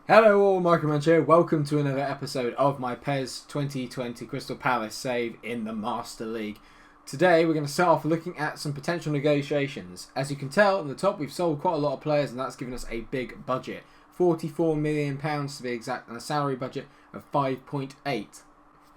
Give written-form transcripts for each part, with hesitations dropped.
Hello all, Munch here. Welcome to another episode of my PES2020 Crystal Palace save in the Master League. Today we're going to start off looking at some potential negotiations. As you can tell, at the top we've sold quite a lot of players and that's given us a big budget. £44 million to be exact, and a salary budget of 5.8.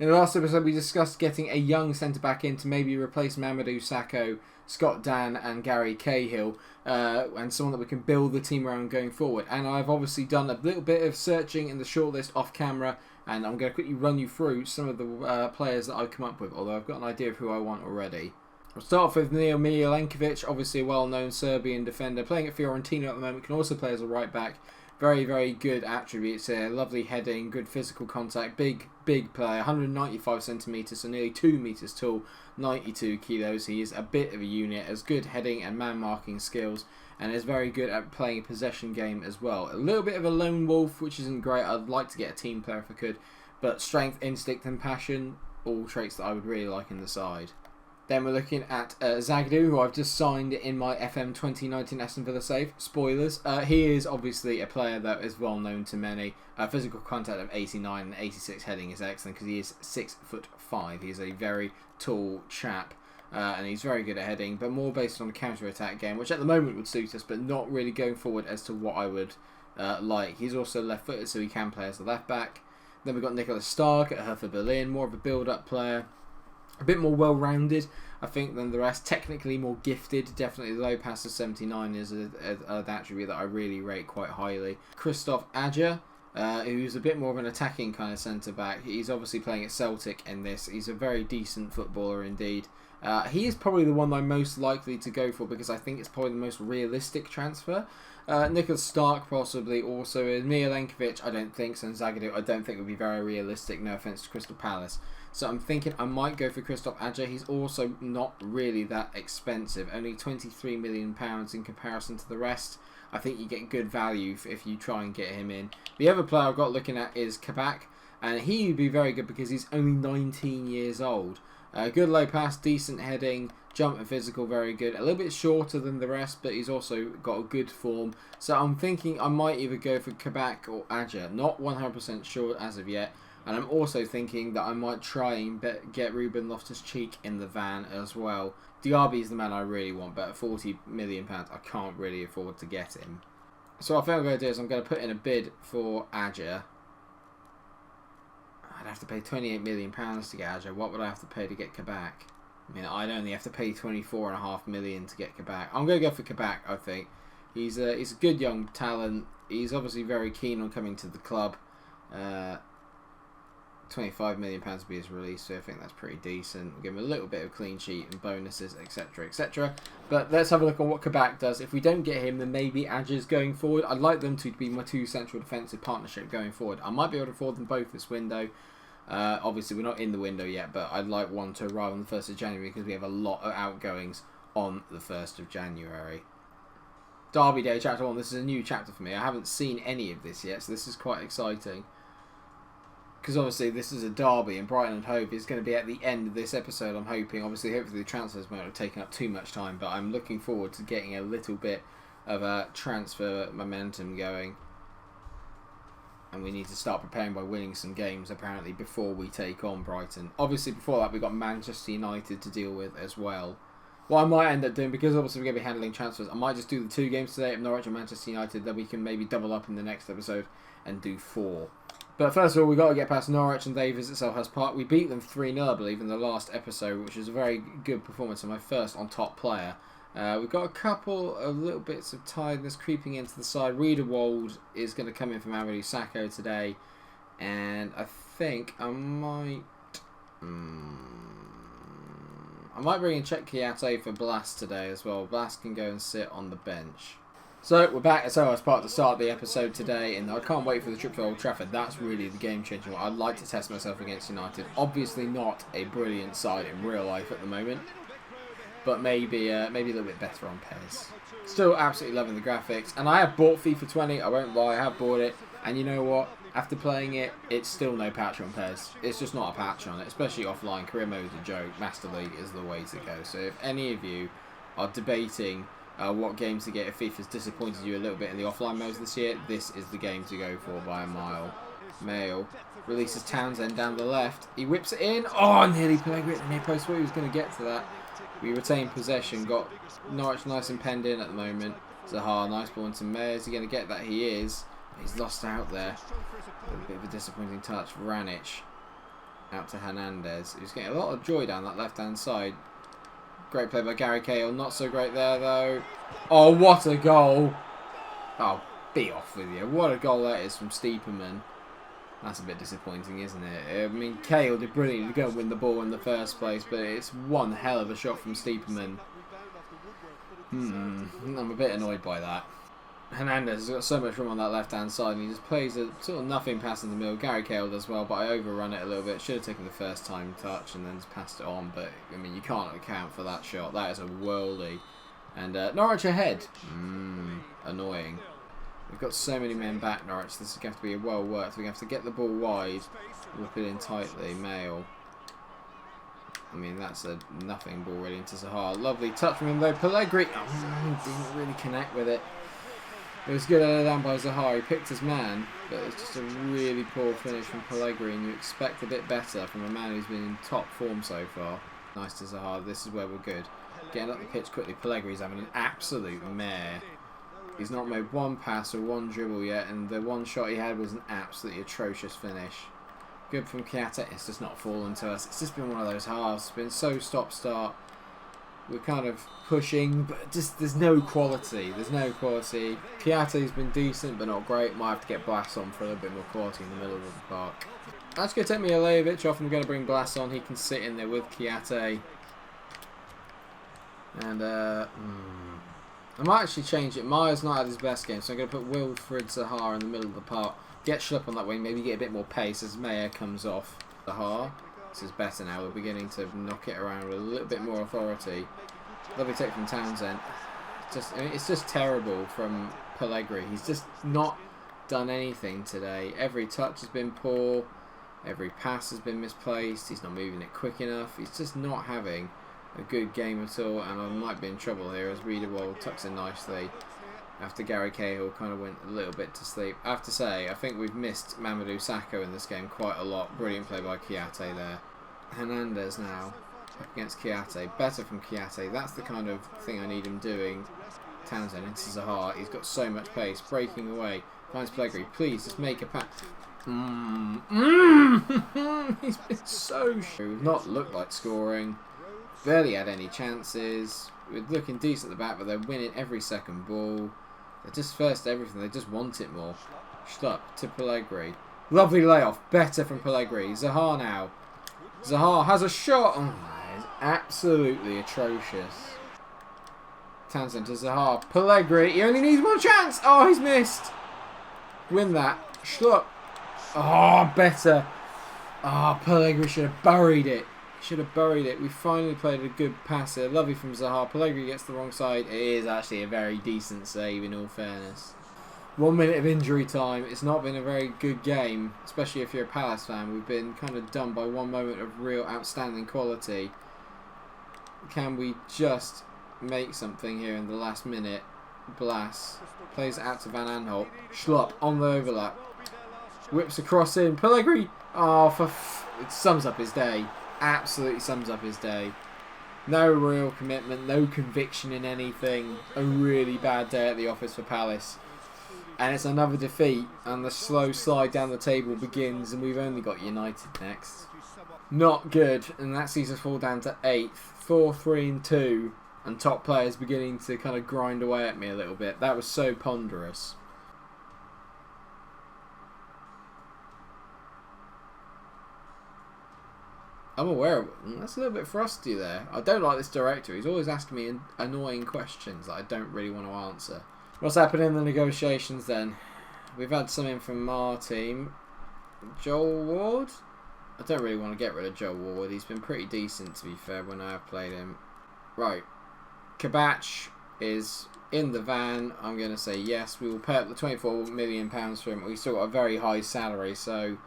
In the last episode we discussed getting a young centre-back in to maybe replace Mamadou Sakho, Scott Dan and Gary Cahill, and someone that we can build the team around going forward. And I've obviously done a little bit of searching in the shortlist off camera, and I'm going to quickly run you through some of the players that I've come up with, although I've got an idea of who I want already. We'll start off with Milenkovic, obviously a well-known Serbian defender, playing at Fiorentina at the moment, can also play as a right-back. Very, very good attributes here. Lovely heading, good physical contact, big player, 195 centimetres, so nearly 2 metres tall, 92 kilos. He is a bit of a unit, has good heading and man-marking skills, and is very good at playing a possession game as well. A little bit of a lone wolf, which isn't great. I'd like to get a team player if I could, but strength, instinct and passion, all traits that I would really like in the side. Then we're looking at Zagadou, who I've just signed in my FM2019 Aston Villa save. Spoilers. He is obviously a player that is well known to many. Physical contact of 89 and 86 heading is excellent because he is 6'5". He is a very tall chap and he's very good at heading, but more based on a counter-attack game, which at the moment would suit us, but not really going forward as to what I would like. He's also left-footed, so he can play as a left-back. Then we've got Nicholas Stark at Hertha Berlin, more of a build-up player. A bit more well-rounded, I think, than the rest. Technically more gifted. Definitely the low pass of 79 is an attribute that I really rate quite highly. Christoph Adja, who's a bit more of an attacking kind of centre-back. He's obviously playing at Celtic in this. He's a very decent footballer indeed. He is probably the one I'm most likely to go for because I think it's probably the most realistic transfer. Nicholas Stark possibly also is. Milenkovic I don't think so, and Zagadou I don't think would be very realistic, no offence to Crystal Palace. So I'm thinking I might go for Christoph Adja. He's also not really that expensive, only £23 million in comparison to the rest. I think you get good value if you try and get him in. The other player I've got looking at is Kabak, and he would be very good because he's only 19 years old. Good low pass, decent heading, jump and physical, very good. A little bit shorter than the rest, but he's also got a good form. So I'm thinking I might either go for Kabak or Adja. Not 100% sure as of yet. And I'm also thinking that I might try and get Ruben Loftus-Cheek in the van as well. Diaby is the man I really want, but at £40 million I can't really afford to get him. So what I think I'm going to do is I'm going to put in a bid for Adja. I'd have to pay £28 million to get Adja. What would I have to pay to get Kabak? I mean, I'd only have to pay £24.5 million to get Kabak. I'm going to go for Kabak, I think. He's a good young talent. He's obviously very keen on coming to the club. £25 million to be his release, so I think that's pretty decent. We'll give him a little bit of clean sheet and bonuses, etc, etc. But let's have a look on what Kabak does. If we don't get him, then maybe Adja's going forward. I'd like them to be my two central defensive partnership going forward. I might be able to afford them both this window. Obviously we're not in the window yet, but I'd like one to arrive on the 1st of January because we have a lot of outgoings on the 1st of January. Derby Day Chapter 1. This is a new chapter for me. I haven't seen any of this yet, so this is quite exciting. Because obviously this is a derby and Brighton and Hove is going to be at the end of this episode, I'm hoping. Obviously, hopefully the transfers won't have taken up too much time, but I'm looking forward to getting a little bit of a transfer momentum going. And we need to start preparing by winning some games, apparently, before we take on Brighton. Obviously, before that, we've got Manchester United to deal with as well. What I might end up doing, because obviously we're going to be handling transfers, I might just do the 2 games today of Norwich and Manchester United, then we can maybe double up in the next episode and do 4. But first of all, we've got to get past Norwich and they visit Selhurst Park. We beat them 3-0, I believe, in the last episode, which was a very good performance of my first on-top player. We've got a couple of little bits of tiredness creeping into the side. Riederwald is going to come in from Mamadou Sakho today. And I think I might bring in Czech Kiate for Blas today as well. Blas can go and sit on the bench. So we're back at Selhurst Park to start the episode today, and I can't wait for the trip to Old Trafford. That's really the game-changing one. I'd like to test myself against United. Obviously not a brilliant side in real life at the moment, but maybe a little bit better on PES. Still absolutely loving the graphics, and I have bought FIFA 20. I won't lie, I have bought it, and you know what? After playing it, it's still no patch on PES. It's just not a patch on it, especially offline. Career mode is a joke. Master League is the way to go. So if any of you are debating what games to get if FIFA's disappointed you a little bit in the offline modes this year. This is the game to go for by a mile. Mail releases Townsend down the left. He whips it in. Oh, nearly Pellegrini at the near post. Thought he was going to get to that. We retain possession. Got Norwich nice and penned in at the moment. Zaha, nice ball into Mayer. Is he going to get that? He is. He's lost out there. A bit of a disappointing touch. Vranic out to Hernandez. He's getting a lot of joy down that left-hand side. Great play by Gary Cahill. Not so great there, though. Oh, what a goal. Oh, be off with you. What a goal that is from Steeperman. That's a bit disappointing, isn't it? I mean, Cahill did brilliantly to go and win the ball in the first place, but it's one hell of a shot from Steeperman. I'm a bit annoyed by that. Hernandez has got so much room on that left-hand side, and he just plays a sort of nothing pass in the middle. Gary Cahill does well, but I overrun it a little bit. Should have taken the first time touch and then just passed it on, but I mean, you can't account for that shot. That is a worldie. And Norwich ahead. Annoying. We've got so many men back, Norwich. This is going to have to be well worked. We're going to have to get the ball wide, whip it in tightly. Mail. I mean, that's a nothing ball really into Zaha. Lovely touch from him though. Pellegrini didn't really connect with it. It was good earlier down by Zaha. He picked his man, but it's just a really poor finish from Pellegrini, and you expect a bit better from a man who's been in top form so far. Nice to Zaha. This is where we're good. Getting up the pitch quickly. Pellegrini's having an absolute mare. He's not made one pass or one dribble yet, and the one shot he had was an absolutely atrocious finish. Good from Chiata. It's just not fallen to us. It's just been one of those halves. It's been so stop-start. We're kind of pushing, but just there's no quality. There's no quality. Chiata's been decent, but not great. Might have to get Blas on for a little bit more quality in the middle of the park. That's going to take Milojevic off. I'm going to bring Blas on. He can sit in there with Chiata. And, I might actually change it. Meyer's not had his best game, so I'm going to put Wilfried Zaha in the middle of the park. Get Schlupp on that wing, maybe get a bit more pace as Mayer comes off. Zaha. This is better now. We're beginning to knock it around with a little bit more authority. Lovely take from Townsend. It's just terrible from Pellegrini. He's just not done anything today. Every touch has been poor. Every pass has been misplaced. He's not moving it quick enough. He's just not having a good game at all, and I might be in trouble here as Riedewald tucks in nicely after Gary Cahill kind of went a little bit to sleep. I have to say, I think we've missed Mamadou Sakho in this game quite a lot. Brilliant play by Chiata there. Hernandez now up against Chiata. Better from Chiata. That's the kind of thing I need him doing. Townsend into Zaha. He's got so much pace. Breaking away. Finds Pellegrini. Please, just make a pass. He's been so we've not looked like scoring. Barely had any chances. We're looking decent at the back, but they're winning every second ball. They're just first everything. They just want it more. Schlupp to Pellegrini. Lovely layoff. Better from Pellegrini. Zaha now. Zaha has a shot. Oh, that is absolutely atrocious. Townsend to Zaha. Pellegrini. He only needs one chance. Oh, he's missed. Win that. Schlupp. Oh, better. Oh, Pellegrini should have buried it. Should have buried it. We finally played a good pass here. Lovely from Zaha. Pellegrini gets the wrong side. It is actually a very decent save in all fairness. 1 minute of injury time. It's not been a very good game, especially if you're a Palace fan. We've been kind of done by one moment of real outstanding quality. Can we just make something here in the last minute? Blas plays it out to Van Aanholt. Schlupp on the overlap. Whips across in. Pellegrini. Oh, it sums up his day. Absolutely sums up his day. No real commitment, no conviction in anything. A really bad day at the office for Palace. And it's another defeat, and the slow slide down the table begins, and we've only got United next. Not good, and that sees us fall down to 8th. 4-3-2, and top players beginning to kind of grind away at me a little bit. That was so ponderous. I'm aware of it. That's a little bit frosty there. I don't like this director. He's always asking me annoying questions that I don't really want to answer. What's happening in the negotiations then? We've had some in from our team. Joel Ward? I don't really want to get rid of Joel Ward. He's been pretty decent, to be fair, when I have played him. Right. Kabach is in the van. I'm going to say yes. We will pay up the £24 million for him. We've still got a very high salary, so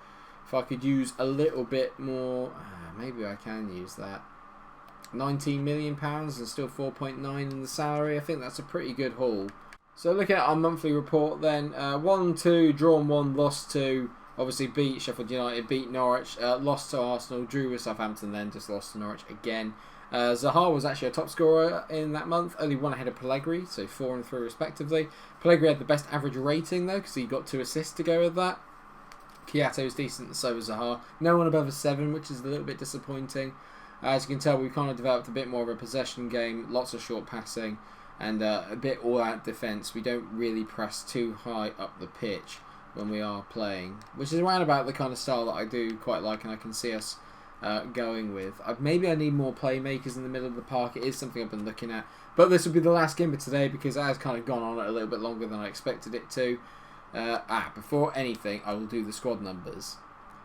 if I could use a little bit more... maybe I can use that. £19 million and still 4.9 in the salary. I think that's a pretty good haul. So looking at our monthly report then, 1-2, drawn 1, lost 2. Obviously beat Sheffield United, beat Norwich, lost to Arsenal, drew with Southampton, then just lost to Norwich again. Zaha was actually a top scorer in that month, only one ahead of Pellegrini, so 4 and 3 respectively. Pellegrini had the best average rating though, because he got 2 assists to go with that. Kiato was decent, and so was Zaha. No one above a 7, which is a little bit disappointing. As you can tell, we've kind of developed a bit more of a possession game, lots of short passing, and a bit all-out defence. We don't really press too high up the pitch when we are playing, which is around about the kind of style that I do quite like, and I can see us going with. Maybe I need more playmakers in the middle of the park. It is something I've been looking at, but this will be the last game of today because it has kind of gone on a little bit longer than I expected it to. Before anything, I will do the squad numbers.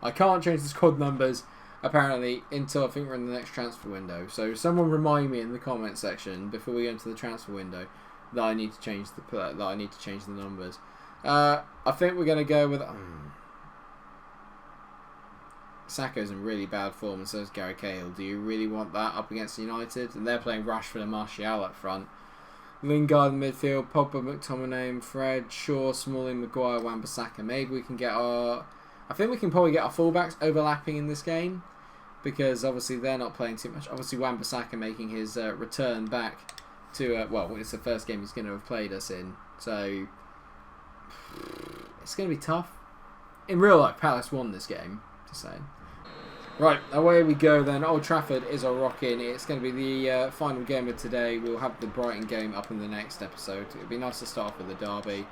I can't change the squad numbers apparently until I think we're in the next transfer window. So someone remind me in the comment section before we go into the transfer window that I need to change the numbers. I think we're going to go with Saka's in really bad form, and so is Gary Cahill. Do you really want that up against United? And they're playing Rashford and Martial up front. Lingard in midfield, Pogba, McTominay, Fred, Shaw, Smalling, Maguire, Wan-Bissaka. Maybe we can get our... I think we can probably get our fullbacks overlapping in this game, because obviously they're not playing too much. Obviously Wan-Bissaka making his return back to... well, it's the first game he's going to have played us in, so... It's going to be tough. In real life, Palace won this game, just saying. Right, away we go then. Old Trafford is a rockin'. It's going to be the final game of today. We'll have the Brighton game up in the next episode. It'll be nice to start off with the derby.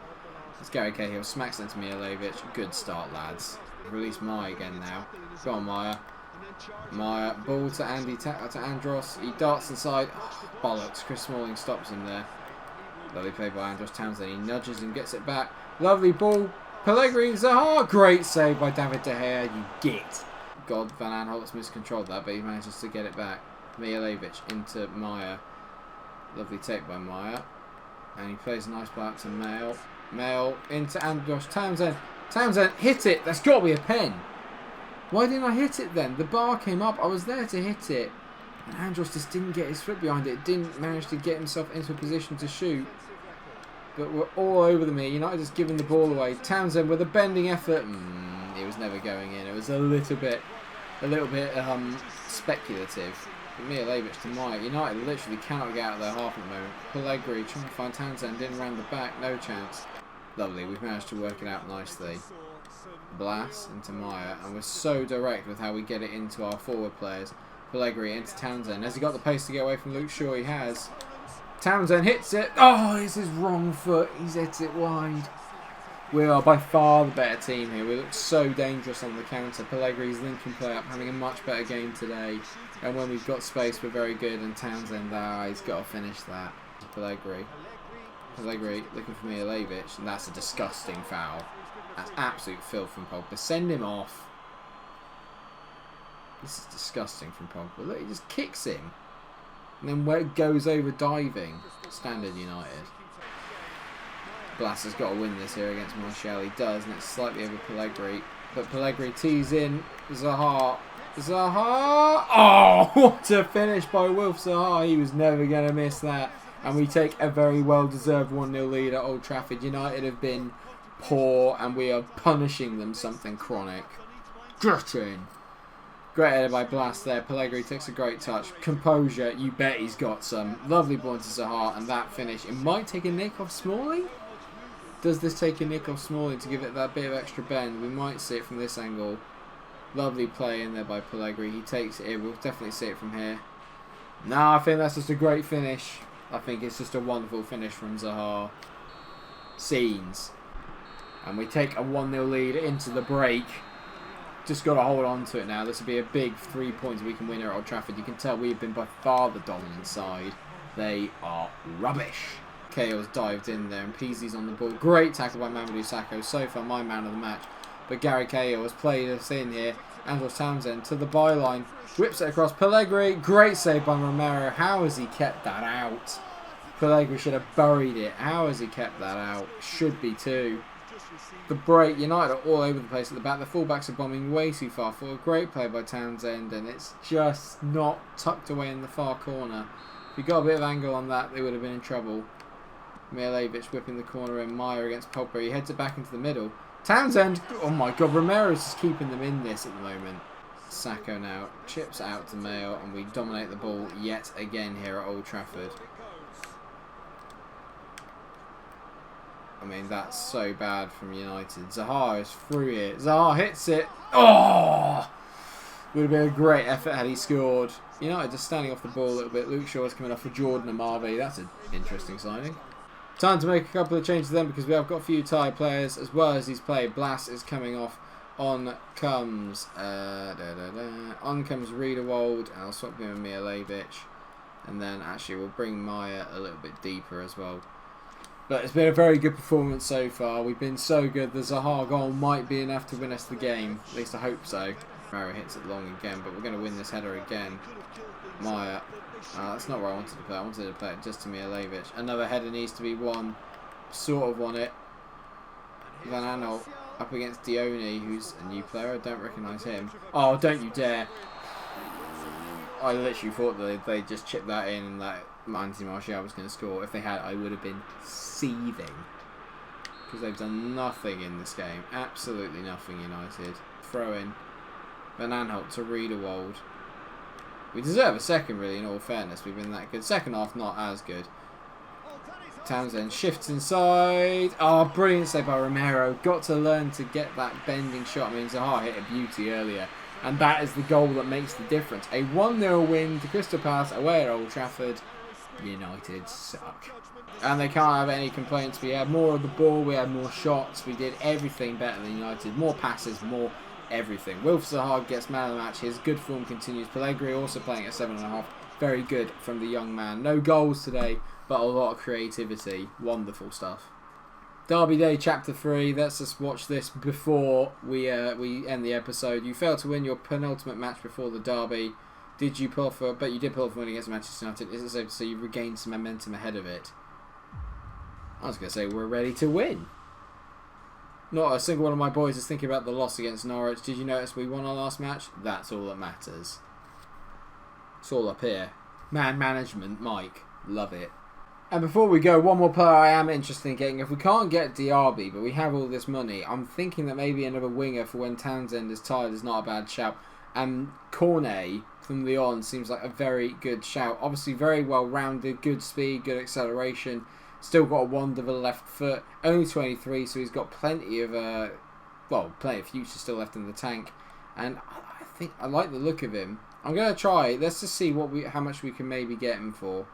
It's Gary Cahill, smacks into Mijalovic. Good start, lads. Release Maya again now. Go on, Maya. Maya, ball to Andy, to Andros. He darts inside. Oh, bollocks. Chris Smalling stops him there. Lovely play by Andros Townsend. He nudges and gets it back. Lovely ball. Pellegrini, Zaha. Great save by David De Gea. You git. God, Van Aanholt's miscontrolled that, but he manages to get it back. Mijalovic into Maya. Lovely take by Maya. And he plays a nice ball out to Mail. Mail into Andros Townsend. Townsend, hit it. That's got to be a pen. Why didn't I hit it then? The bar came up. I was there to hit it. And Andros just didn't get his foot behind it. Didn't manage to get himself into a position to shoot. But we're all over them here. United just giving the ball away. Townsend with a bending effort. It was never going in. It was a little bit speculative. But Mijalovic to Maya. United literally cannot get out of their half at the moment. Pellegrini trying to find Townsend in around the back. No chance. Lovely. We've managed to work it out nicely. Blas into Maya. And we're so direct with how we get it into our forward players. Pellegrini into Townsend. Has he got the pace to get away from Luke Shaw? He has. Townsend hits it. Oh, it's his wrong foot. He's hit it wide. We are by far the better team here. We look so dangerous on the counter. Pellegrini's linking play up, having a much better game today. And when we've got space, we're very good. And Townsend, he's got to finish that. Pellegrini looking for Mijalovic. And that's a disgusting foul. That's absolute filth from Pogba. Send him off. This is disgusting from Pogba. Look, he just kicks him. And then where it goes over diving. Standard United. Blas has got to win this here against Martial. He does, and it's slightly over Pellegrini. But Pellegrini tees in. Zaha. Zaha! Oh, what a finish by Wilf Zaha. He was never going to miss that. And we take a very well-deserved 1-0 lead at Old Trafford. United have been poor, and we are punishing them something chronic. Get in. Great header by Blas there. Pellegrini takes a great touch. Composure, you bet he's got some. Lovely ball into Zaha, and that finish. It might take a nick off Smalling. Does this take a nick off Smalling to give it that bit of extra bend? We might see it from this angle. Lovely play in there by Pellegrini. He takes it here. We'll definitely see it from here. No, I think that's just a great finish. I think it's just a wonderful finish from Zaha. Scenes. And we take a 1-0 lead into the break. Just got to hold on to it now. This will be a big 3 points we can win here at Old Trafford. You can tell we've been by far the dominant side. They are rubbish. Cahill's dived in there and Peasley's on the ball. Great tackle by Mamadou Sakho. So far my man of the match. But Gary Cahill has played us in here. Andros Townsend to the byline. Whips it across Pellegrini. Great save by Romero. How has he kept that out? Pellegrini should have buried it. How has he kept that out? Should be 2. the break. United are all over the place at the back. The fullbacks are bombing way too far for a great play by Townsend, and it's just not tucked away in the far corner. If he got a bit of angle on that, they would have been in trouble. Milojevic whipping the corner in. Meyer against Pogba. He heads it back into the middle. Townsend, oh my god, Romero's just keeping them in this at the moment. Sacco now chips out to Mayo, and we dominate the ball yet again here at Old Trafford. I mean, that's so bad from United. Zaha is through here. Zaha hits it. Oh! Would have been a great effort had he scored. United just standing off the ball a little bit. Luke Shaw is coming off for Jordan Amavi. That's an interesting signing. Time to make a couple of changes then, because we have got a few tired players as well as he's played. Blas is coming off. On comes Riederwald, and I'll swap him with Milojevic. And then actually we'll bring Meyer a little bit deeper as well. But it's been a very good performance so far. We've been so good. The Zaha goal might be enough to win us the game. At least I hope so. Romero hits it long again, but we're going to win this header again. Meyer. That's not where I wanted to play. I wanted to play it just to Milojevic. Another header needs to be won. Sort of won it. Van Aanholt up against Dione, who's a new player. I don't recognise him. Oh, don't you dare. I literally thought that they just chipped that in and that Anthony Martial was going to score. If they had, I would have been seething. Because they've done nothing in this game. Absolutely nothing, United. Throw in. Van Aanholt to Riederwald. We deserve a second, really, in all fairness. We've been that good. Second half, not as good. Townsend shifts inside. Oh, brilliant save by Romero. Got to learn to get that bending shot. I mean, Zaha hit a beauty earlier. And that is the goal that makes the difference. A 1-0 win to Crystal Palace away at Old Trafford. United suck. And they can't have any complaints. We had more of the ball. We had more shots. We did everything better than United. More passes, more everything. Wilf Zaha gets man of the match. His good form continues. Pellegrini also playing at 7.5. Very good from the young man. No goals today, but a lot of creativity. Wonderful stuff. Derby Day Chapter 3. Let's just watch this before we end the episode. You failed to win your penultimate match before the derby. Did you pull off? But you did pull off a win against Manchester United. Is it safe to say you've regained some momentum ahead of it? I was going to say we're ready to win. Not a single one of my boys is thinking about the loss against Norwich. Did you notice we won our last match? That's all that matters. It's all up here. Man management, Mike. Love it. And before we go, one more player I am interested in getting. If we can't get Diaby, but we have all this money, I'm thinking that maybe another winger for when Townsend is tired is not a bad shout. And Cornet from Lyon seems like a very good shout. Obviously very well rounded, good speed, good acceleration. Still got a wonder of a left foot. Only 23, so he's got plenty of plenty of future still left in the tank. And I think I like the look of him. I'm gonna try. Let's just see how much we can maybe get him for.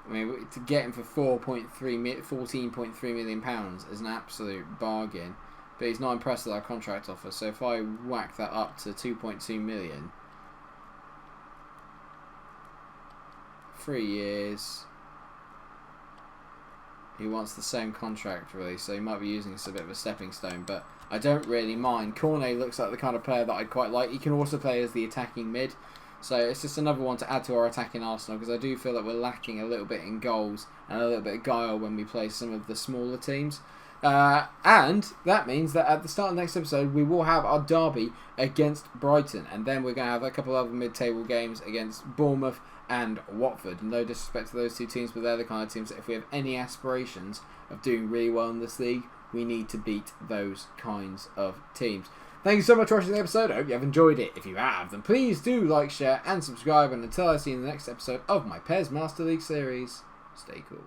I mean, to get him for £14.3 million is an absolute bargain. But he's not impressed with our contract offer. So if I whack that up to 2.2 million, 3 years. He wants the same contract, really, so he might be using this as a bit of a stepping stone, but I don't really mind. Cornet looks like the kind of player that I'd quite like. He can also play as the attacking mid, so it's just another one to add to our attacking arsenal, because I do feel that we're lacking a little bit in goals and a little bit of guile when we play some of the smaller teams. And that means that at the start of the next episode, we will have our derby against Brighton, and then we're going to have a couple of other mid-table games against Bournemouth and Watford. No disrespect to those two teams, but they're the kind of teams that if we have any aspirations of doing really well in this league, we need to beat those kinds of teams. Thank you so much for watching the episode. I hope you have enjoyed it. If you have, then please do like, share and subscribe, and until I see you in the next episode of my PES Master League series, stay cool.